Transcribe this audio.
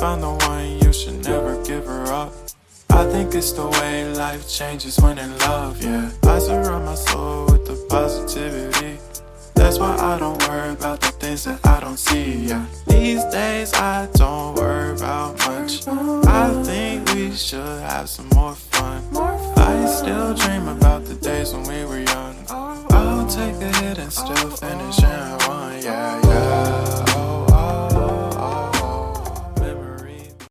found the one, you should never give her up. I think it's the way life changes when in love, yeah. I surround my soul with the positivity. That's why I don't worry about the things that I don't see, yeah. These days I don't worry about much. I think we should have some more fun. I still dream about the days when we were young. I'll take a hit and still finish in one, yeah, yeah.